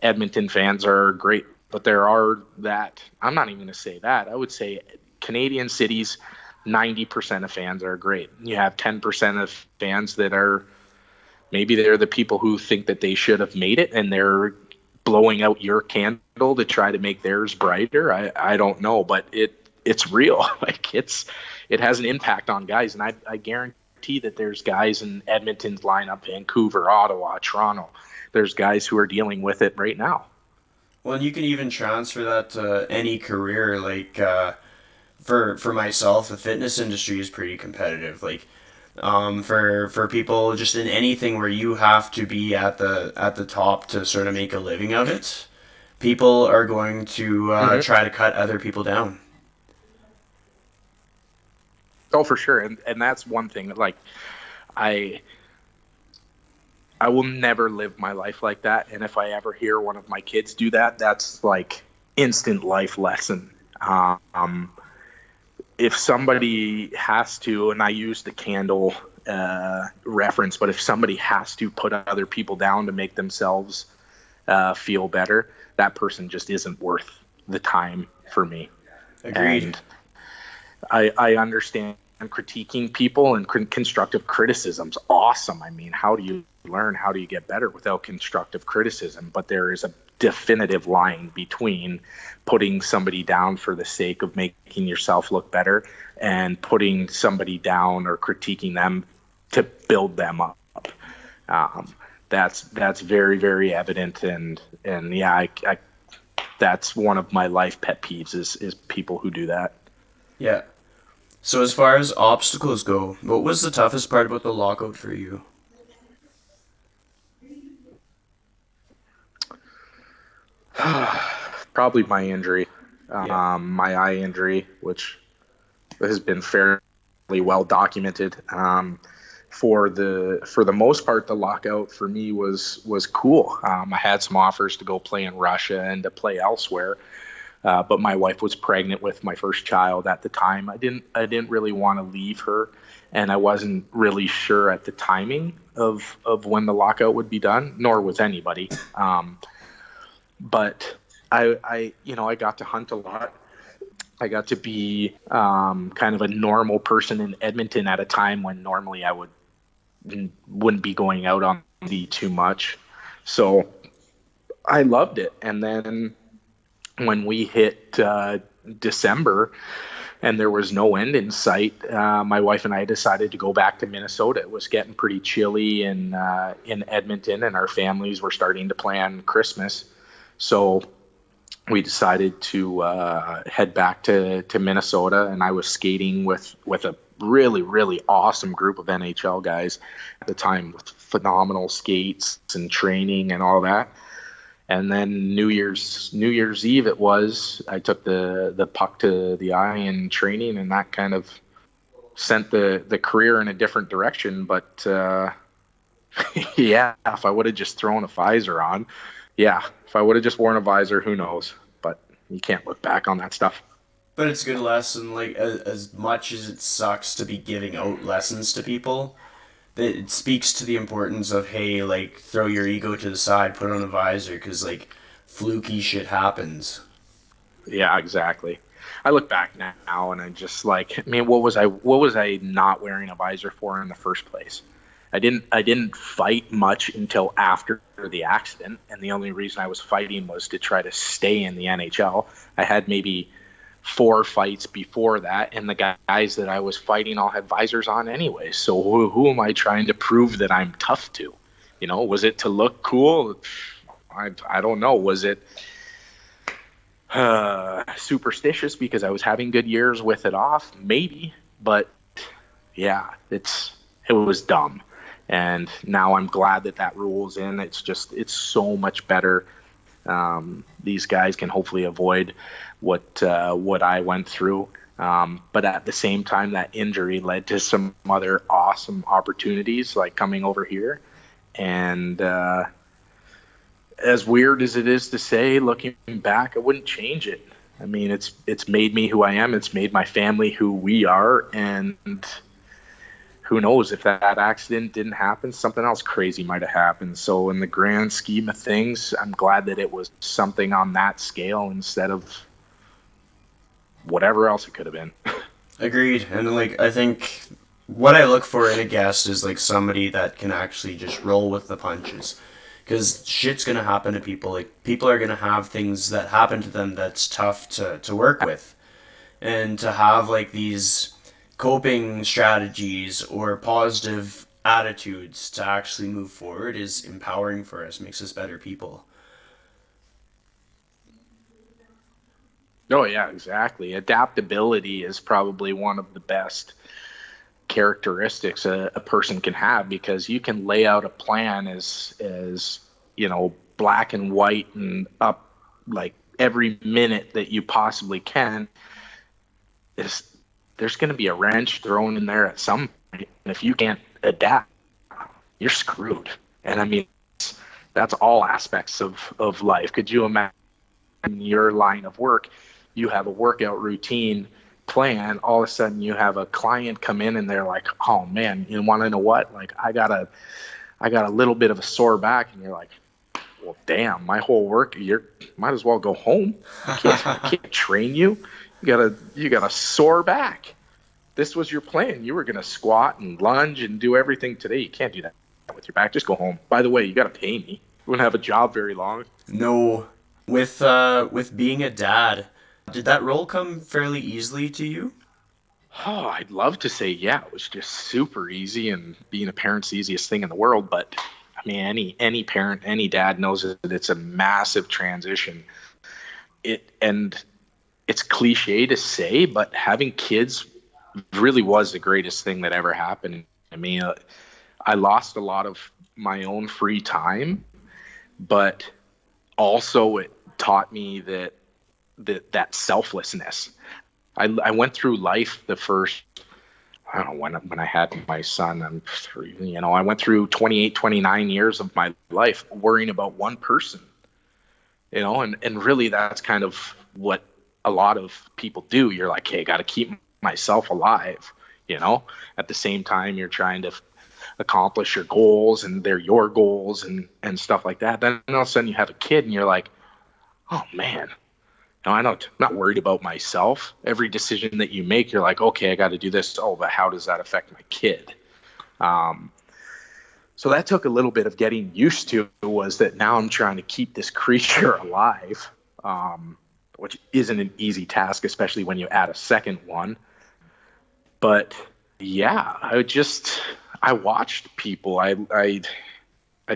B: Edmonton fans are great, but there are that I'm not even going to say that. I would say Canadian cities, 90% of fans are great. You have 10% of fans that are maybe they're the people who think that they should have made it and they're blowing out your candle to try to make theirs brighter. I don't know, but it's real. Like it has an impact on guys, and I guarantee that there's guys in Edmonton's lineup, Vancouver, Ottawa, Toronto. There's guys who are dealing with it right now.
A: Well, and you can even transfer that to any career. Like for myself, the fitness industry is pretty competitive. Like for people just in anything where you have to be at the top to sort of make a living of it, people are going to
B: Mm-hmm.
A: try to cut other people down.
B: Oh, for sure, and that's one thing. Like I I will never live my life like that. And if I ever hear one of my kids do that, that's like instant life lesson. Um, if somebody has to, and I use the candle reference, but if somebody has to put other people down to make themselves feel better, that person just isn't worth the time for me.
A: Agreed.
B: And I understand critiquing people and constructive criticism's awesome. I mean, how do you learn? How do you get better without constructive criticism? But there is a definitive line between putting somebody down for the sake of making yourself look better and putting somebody down or critiquing them to build them up. Um, that's very very evident, and yeah, I that's one of my life pet peeves is people who do that.
A: Yeah. So as far as obstacles go, what was the toughest part about the lockout for you?
B: Probably my injury,
A: Yeah.
B: my eye injury, which has been fairly well documented. For the most part, the lockout for me was cool. I had some offers to go play in Russia and to play elsewhere, but my wife was pregnant with my first child at the time. I didn't really want to leave her, and I wasn't really sure at the timing of when the lockout would be done, nor was anybody. But I got to hunt a lot. I got to be kind of a normal person in Edmonton at a time when normally I wouldn't be going out on the too much. So I loved it. And then when we hit December and there was no end in sight, my wife and I decided to go back to Minnesota. It was getting pretty chilly in Edmonton, and our families were starting to plan Christmas. So we decided to head back to Minnesota, and I was skating with a really really awesome group of NHL guys at the time with phenomenal skates and training and all that. And then New Year's Eve it was. I took the puck to the eye in training, and that kind of sent the career in a different direction. But yeah, if I would have just thrown a visor on, yeah, if I would have just worn a visor, who knows? But you can't look back on that stuff.
A: But it's a good lesson. Like as much as it sucks to be giving out lessons to people, that it speaks to the importance of, hey, like throw your ego to the side, put on a visor, because like fluky shit happens.
B: Yeah, exactly. I look back now and I'm just like, I mean, what was I not wearing a visor for in the first place? I didn't fight much until after the accident, and the only reason I was fighting was to try to stay in the NHL. I had maybe four fights before that, and the guys that I was fighting all had visors on anyway. So who am I trying to prove that I'm tough to? Was it to look cool? I don't know. Was it superstitious because I was having good years with it off? Maybe, but yeah, it was dumb. And now I'm glad that rule's in. It's so much better. These guys can hopefully avoid what I went through. But at the same time, that injury led to some other awesome opportunities, like coming over here. And as weird as it is to say, looking back, I wouldn't change it. I mean, it's made me who I am. It's made my family who we are, and who knows, if that accident didn't happen, something else crazy might have happened. So in the grand scheme of things, I'm glad that it was something on that scale instead of whatever else it could have been.
A: Agreed. And like, I think what I look for in a guest is like somebody that can actually just roll with the punches. Because shit's gonna happen to people. Like, people are gonna have things that happen to them that's tough to work with. And to have like these coping strategies or positive attitudes to actually move forward is empowering for us, makes us better people.
B: Oh yeah, exactly. Adaptability is probably one of the best characteristics a person can have, because you can lay out a plan as black and white and up like every minute that you possibly can. is there's going to be a wrench thrown in there at some point, and if you can't adapt, you're screwed. And I mean, that's all aspects of life. Could you imagine your line of work, you have a workout routine plan, all of a sudden you have a client come in and they're like, oh man, you want to know what, like I got a little bit of a sore back, and you're like, well damn, my whole work, you might as well go home. I can't train you. You got a sore back. This was your plan. You were going to squat and lunge and do everything today. You can't do that with your back. Just go home. By the way, you got to pay me. You wouldn't have a job very long.
A: No. With being a dad, did that role come fairly easily to you?
B: Oh, I'd love to say, yeah, it was just super easy, and being a parent's the easiest thing in the world. But I mean, any parent, any dad knows that it's a massive transition. And it's cliche to say, but having kids really was the greatest thing that ever happened to me. I lost a lot of my own free time, but also it taught me that selflessness. I went through life the first, I don't know, when I had my son, I went through 28, 29 years of my life worrying about one person, and really that's kind of what a lot of people do. You're like, hey, got to keep myself alive, at the same time you're trying to accomplish your goals, and they're your goals and stuff like that. Then all of a sudden you have a kid and you're like, oh man, no, I'm not worried about myself. Every decision that you make, you're like, okay, I got to do this. Oh, but how does that affect my kid? So that took a little bit of getting used to, was that now I'm trying to keep this creature alive, which isn't an easy task, especially when you add a second one. But yeah, I watched people. I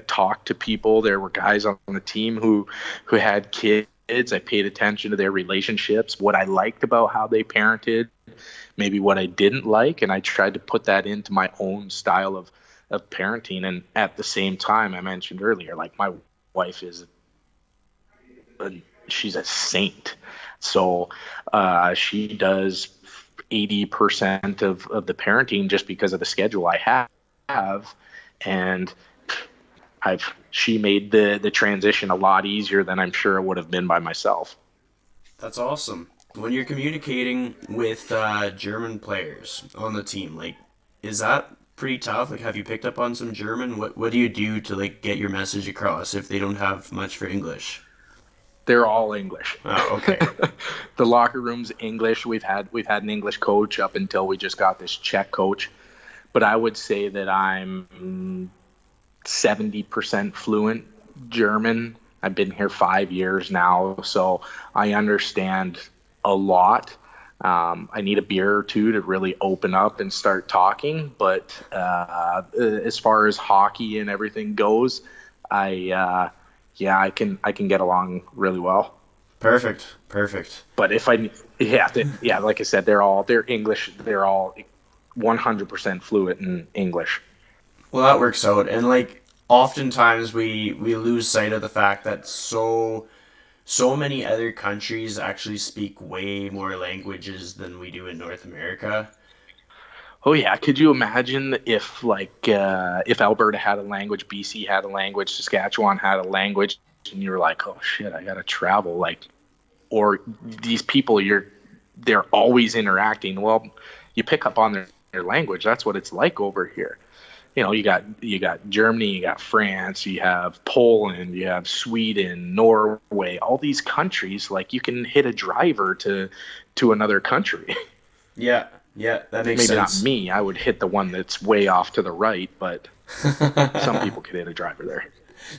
B: talked to people. There were guys on the team who had kids. I paid attention to their relationships, what I liked about how they parented, maybe what I didn't like, and I tried to put that into my own style of parenting. And at the same time, I mentioned earlier, like my wife she's a saint. So she does 80% of the parenting just because of the schedule I have. And she made the transition a lot easier than I'm sure it would have been by myself.
A: That's awesome. When you're communicating with German players on the team, like, is that pretty tough? Like, have you picked up on some German? What do you do to like get your message across if they don't have much for English?
B: They're all English.
A: Oh, okay.
B: The locker room's English. We've had an English coach up until we just got this Czech coach, but I would say that I'm 70% fluent German. I've been here 5 years now, so I understand a lot. I need a beer or two to really open up and start talking, but as far as hockey and everything goes, I can get along really well.
A: Perfect.
B: But if like I said, they're English. They're all 100% fluent in English.
A: Well, that works out. And like, oftentimes we lose sight of the fact that so many other countries actually speak way more languages than we do in North America.
B: Oh yeah, could you imagine if if Alberta had a language, BC had a language, Saskatchewan had a language, and you were like, oh shit, I gotta travel like or these people they're always interacting. Well, you pick up on their language. That's what it's like over here. You got Germany, you got France, you have Poland, you have Sweden, Norway, all these countries. Like, you can hit a driver to another country.
A: Yeah, that makes
B: Maybe
A: sense.
B: not me. I would hit the one that's way off to the right, but some people could hit a driver there.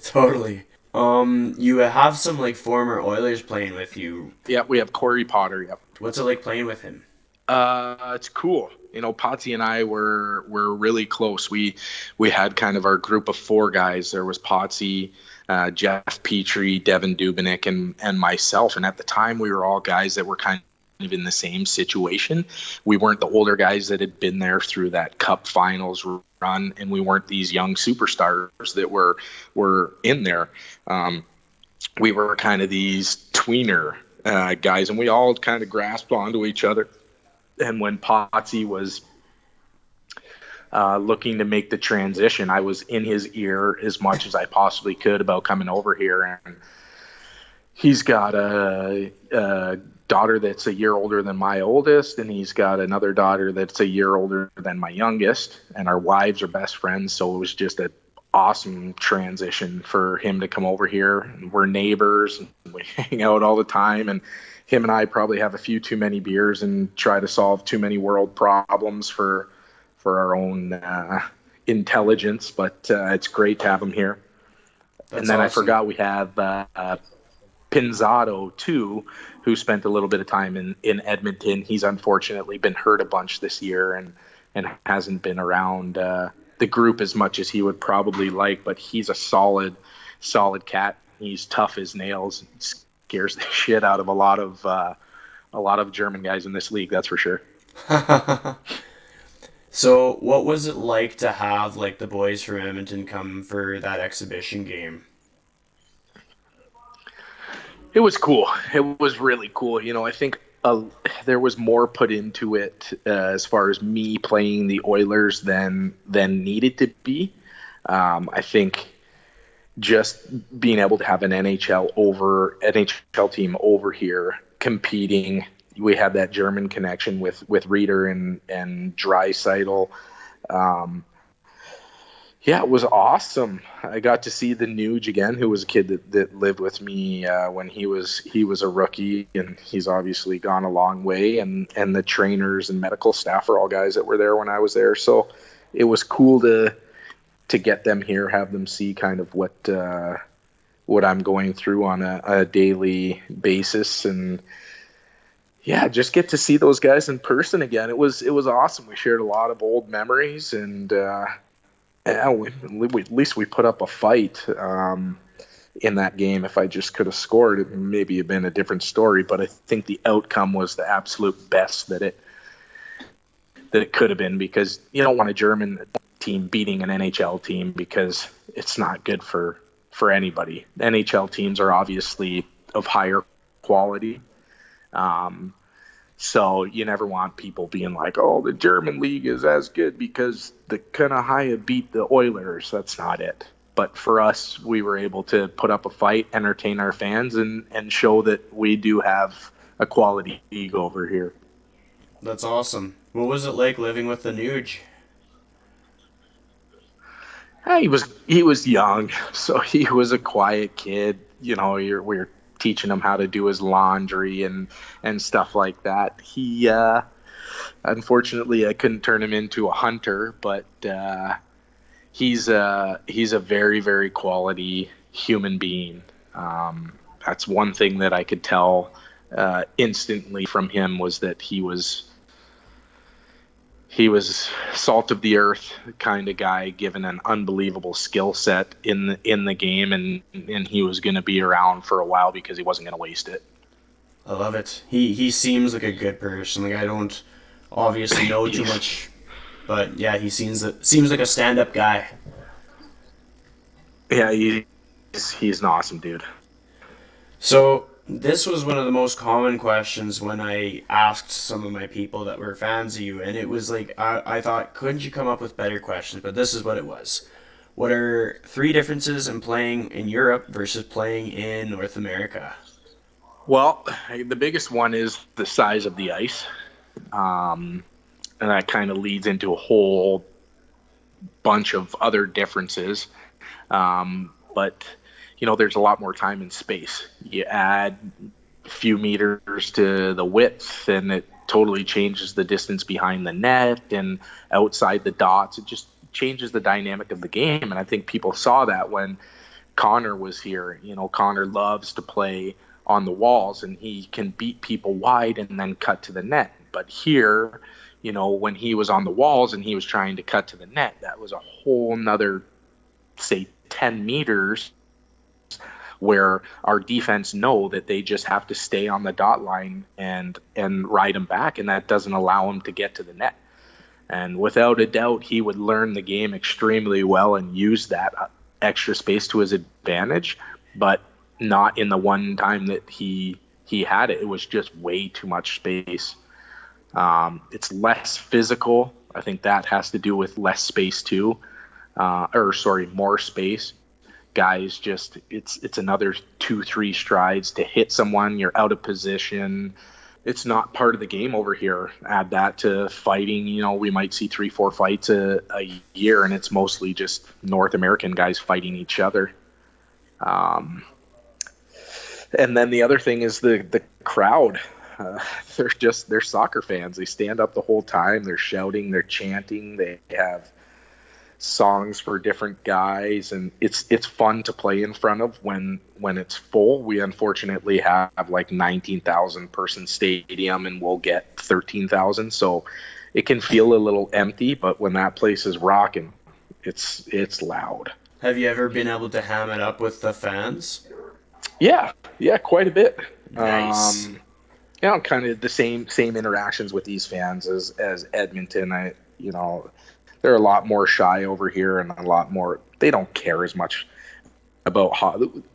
A: Totally. You have some like former Oilers playing with you.
B: Yeah, we have Corey Potter. Yep.
A: What's it like playing with him?
B: It's cool. Potsy and I were really close. We had kind of our group of four guys. There was Potsy, Jeff Petrie, Devin Dubinick, and myself. And at the time, we were all guys that were kind of in the same situation. We weren't the older guys that had been there through that Cup Finals run, and we weren't these young superstars that were in there. We were kind of these tweener guys, and we all kind of grasped onto each other. And when Potsy was looking to make the transition, I was in his ear as much as I possibly could about coming over here. And he's got a daughter that's a year older than my oldest, and he's got another daughter that's a year older than my youngest, and our wives are best friends. So it was just an awesome transition for him to come over here. We're neighbors, and we hang out all the time, and him and I probably have a few too many beers and try to solve too many world problems for our own intelligence, but it's great to have him here.
A: That's
B: and then
A: awesome.
B: I forgot we have Pinzado too, who spent a little bit of time in Edmonton. He's unfortunately been hurt a bunch this year and hasn't been around the group as much as he would probably like, but he's a solid cat. He's tough as nails. Scares the shit out of a lot of German guys in this league, that's for sure.
A: So, what was it like to have like the boys from Edmonton come for that exhibition game?
B: It was cool. It was really cool. I think there was more put into it as far as me playing the Oilers than needed to be. I think just being able to have an NHL team over here competing. We had that German connection with Reeder and Draisaitl. Yeah, it was awesome. I got to see the Nuge again, who was a kid that lived with me when he was a rookie, and he's obviously gone a long way. And the trainers and medical staff are all guys that were there when I was there. So it was cool to get them here, have them see kind of what I'm going through on a daily basis, and yeah, just get to see those guys in person again. It was awesome. We shared a lot of old memories, and at least we put up a fight in that game. If I just could have scored, it maybe have been a different story. But I think the outcome was the absolute best that it could have been, because you don't want a German team beating an NHL team, because it's not good for anybody. NHL teams are obviously of higher quality. So you never want people being like, oh, the German league is as good because the Kanahaya beat the Oilers. That's not it. But for us, we were able to put up a fight, entertain our fans, and show that we do have a quality league over here.
A: That's awesome. What was it like living with the Nuge?
B: He was young, so he was a quiet kid. We're teaching him how to do his laundry and stuff like that. He unfortunately I couldn't turn him into a hunter, but he's a very, very quality human being. That's one thing that I could tell instantly from him, was that he was salt of the earth kind of guy, given an unbelievable skill set in the game, and he was going to be around for a while because he wasn't going to waste it.
A: I love it. He seems like a good person. Like, I don't obviously know too much, but yeah, he seems like a stand-up guy.
B: Yeah, he's an awesome dude.
A: So this was one of the most common questions when I asked some of my people that were fans of you, and it was like, I thought, couldn't you come up with better questions? But this is what it was. What are 3 differences in playing in Europe versus playing in North America?
B: Well, the biggest one is the size of the ice. And that kind of leads into a whole bunch of other differences. But, there's a lot more time and space. You add a few meters to the width, and it totally changes the distance behind the net and outside the dots. It just changes the dynamic of the game. And I think people saw that when Connor was here. Connor loves to play on the walls, and he can beat people wide and then cut to the net. But here, when he was on the walls and he was trying to cut to the net, that was a whole nother, say, 10 meters where our defense know that they just have to stay on the dot line and ride him back, and that doesn't allow him to get to the net. And without a doubt, he would learn the game extremely well and use that extra space to his advantage, but not in the one time that he had it. It was just way too much space. It's less physical. I think that has to do with less space too. More space. Guys, just it's another 2-3 strides to hit someone. You're out of position. It's not part of the game over here. Add that to fighting. We might see 3-4 fights a year, and it's mostly just North American guys fighting each other. And then the other thing is the crowd. They're soccer fans. They stand up the whole time. They're shouting. They're chanting. They have songs for different guys, and it's fun to play in front of when it's full. We unfortunately have like 19,000 person stadium, and we'll get 13,000, so it can feel a little empty, but when that place is rocking, it's loud.
A: Have you ever been able to ham it up with the fans?
B: Yeah, quite a bit.
A: Nice.
B: Kind of the same interactions with these fans as Edmonton. They're a lot more shy over here, and a lot more, they don't care as much about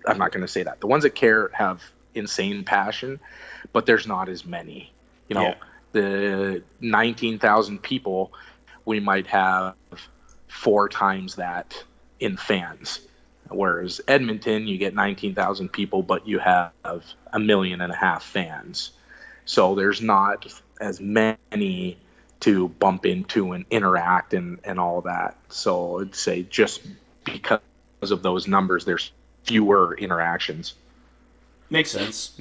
B: I'm not going to say that. The ones that care have insane passion, but there's not as many. The 19,000 people, we might have 4 times that in fans. Whereas Edmonton, you get 19,000 people, but you have 1.5 million fans. So there's not as many to bump into and interact and all that. So I'd say just because of those numbers, there's fewer interactions.
A: Makes sense.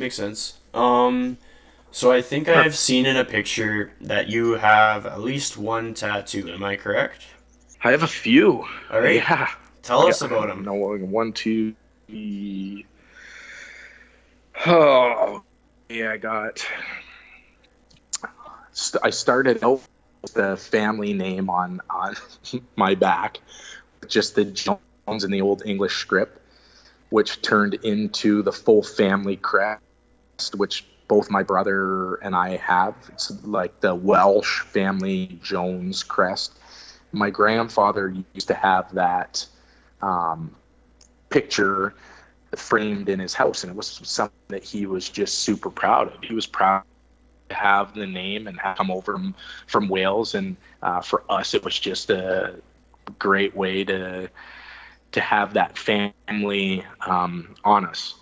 A: So I think I've seen in a picture that you have at least one tattoo. Am I correct?
B: I have a few.
A: All right.
B: Yeah.
A: Tell us about them.
B: 1, 2, 3. Oh, yeah, I started out with the family name on my back, just the Jones in the old English script, which turned into the full family crest, which both my brother and I have. It's like the Welsh family Jones crest. My grandfather used to have that picture framed in his house, and it was something that he was just super proud of. He was proud to have the name and have come over from Wales, and for us it was just a great way to have that family on us.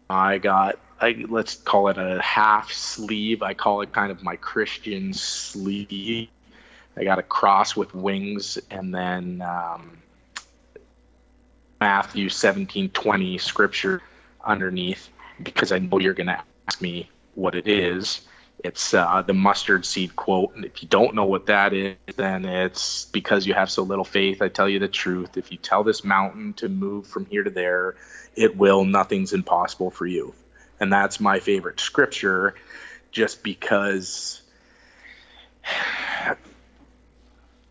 B: Let's call it a half sleeve. I call it kind of my Christian sleeve. I got a cross with wings, and then Matthew 17:20 scripture underneath, because I know you're going to ask me what it is. It's the mustard seed quote, and if you don't know what that is, then it's because you have so little faith. I tell you the truth. If you tell this mountain to move from here to there, it will. Nothing's impossible for you. And that's my favorite scripture, just because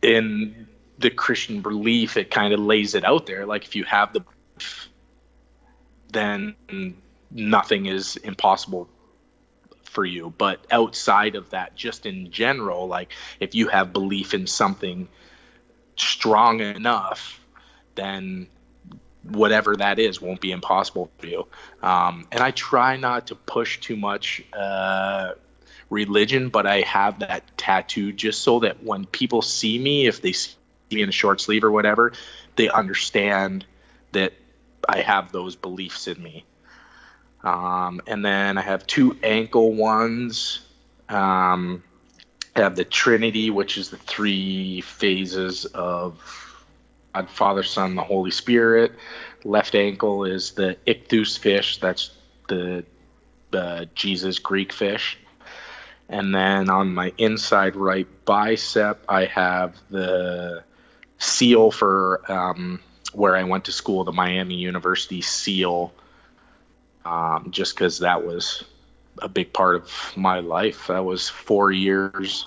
B: in the Christian belief, it kind of lays it out there. Like, if you have the belief, then nothing is impossible for you. But outside of that, just in general, like, if you have belief in something strong enough, then whatever that is won't be impossible for you. And I try not to push too much religion, but I have that tattoo just so that when people see me, if they see me in a short sleeve or whatever, they understand that I have those beliefs in me. And then I have 2 ankle ones. I have the Trinity, which is the 3 phases of God, Father, Son, the Holy Spirit. Left ankle is the ichthus fish. That's the Jesus Greek fish. And then on my inside right bicep, I have the seal for where I went to school, the Miami University seal, just because that was a big part of my life. That was 4 years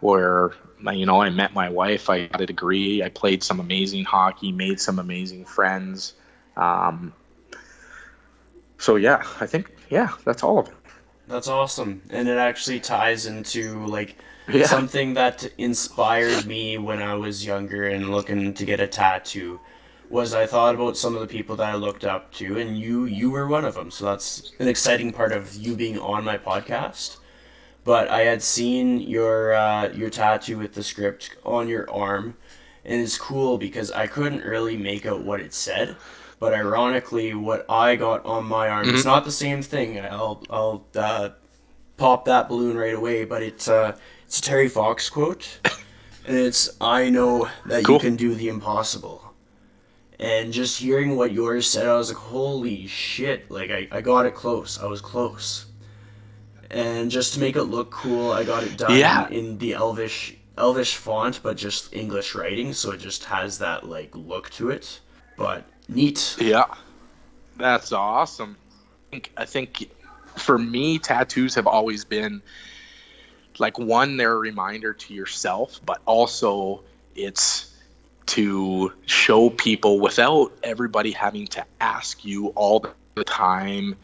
B: where, I met my wife, I got a degree, I played some amazing hockey, made some amazing friends. Um, so yeah, I think, that's all of it.
A: That's awesome. And it actually ties into like
B: Yeah.
A: something that inspired me when I was younger and looking to get a tattoo was I thought about some of the people that I looked up to, and you were one of them. So that's an exciting part of you being on my podcast. But I had seen your tattoo with the script on your arm, and it's cool because I couldn't really make out what it said. But ironically, what I got on my arm, it's
B: Mhm.
A: not the same thing. I'll pop that balloon right away. But it's a Terry Fox quote, and it's "I know that you
B: Cool.
A: can do the impossible." And just hearing what yours said, I was like, "Holy shit!" Like I got it close. I was close. And just to make it look cool, I got it done
B: Yeah.
A: in the Elvish font, but just English writing, so it just has that like look to it. But neat.
B: Yeah. That's awesome. I think for me, tattoos have always been like, one, they're a reminder to yourself, but also it's to show people without everybody having to ask you all the time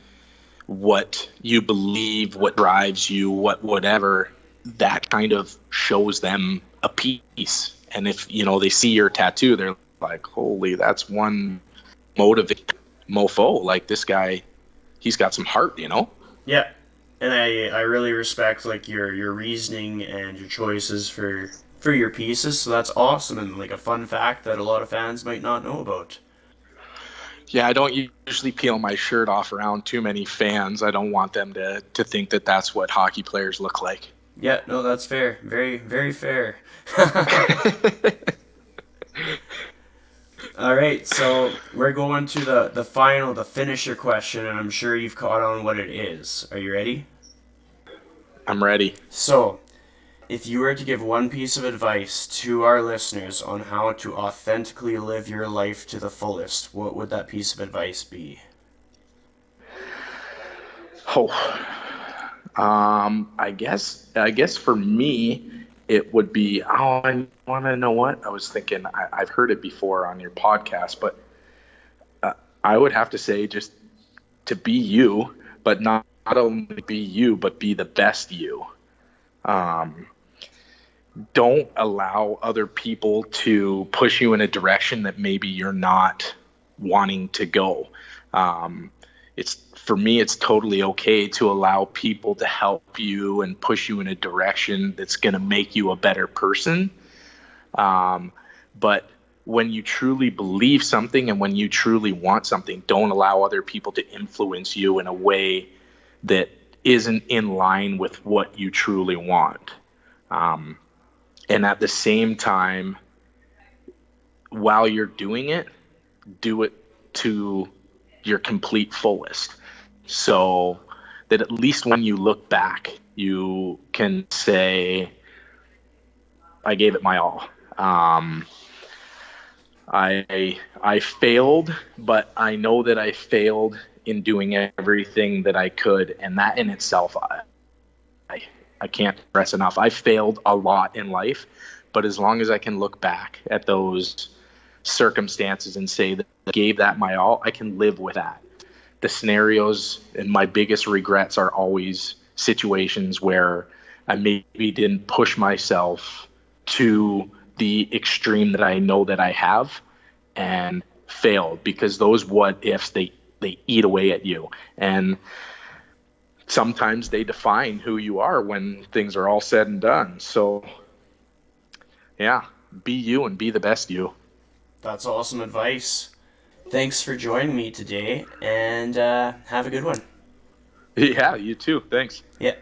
B: what you believe, what drives you, whatever. That kind of shows them a piece. And if they see your tattoo, they're like, holy, that's one motivate mofo. Like, this guy, he's got some heart.
A: Yeah, and I really respect like your reasoning and your choices for your pieces. So that's awesome and like a fun fact that a lot of fans might not know about.
B: Yeah, I don't usually peel my shirt off around too many fans. I don't want them to think that that's what hockey players look like.
A: Yeah, no, that's fair. Very very fair. All right, so we're going to the finisher question, and I'm sure you've caught on what it is. Are you ready?
B: I'm ready.
A: So, if you were to give one piece of advice to our listeners on how to authentically live your life to the fullest, what would that piece of advice be?
B: Oh, I guess for me, it would be. Oh, I want to know what I was thinking. I've heard it before on your podcast, but I would have to say just to be you, but not only be you, but be the best you. Um, don't allow other people to push you in a direction that maybe you're not wanting to go. Um, it's For me, it's totally okay to allow people to help you and push you in a direction that's going to make you a better person. But when you truly believe something and when you truly want something, don't allow other people to influence you in a way that isn't in line with what you truly want. Um, and at the same time, while you're doing it, do it to your complete fullest. So that at least when you look back, you can say, I gave it my all. I failed, but I know that I failed in doing everything that I could, and that in itself, I, I can't stress enough. I failed a lot in life, but as long as I can look back at those circumstances and say that I gave that my all, I can live with that. The scenarios and my biggest regrets are always situations where I maybe didn't push myself to the extreme that I know that I have and failed, because those what ifs, they eat away at you, and sometimes they define who you are when things are all said and done. So yeah, be you and be the best you.
A: That's awesome advice. Thanks for joining me today, and have a good one.
B: Yeah, you too. Thanks.
C: Yeah.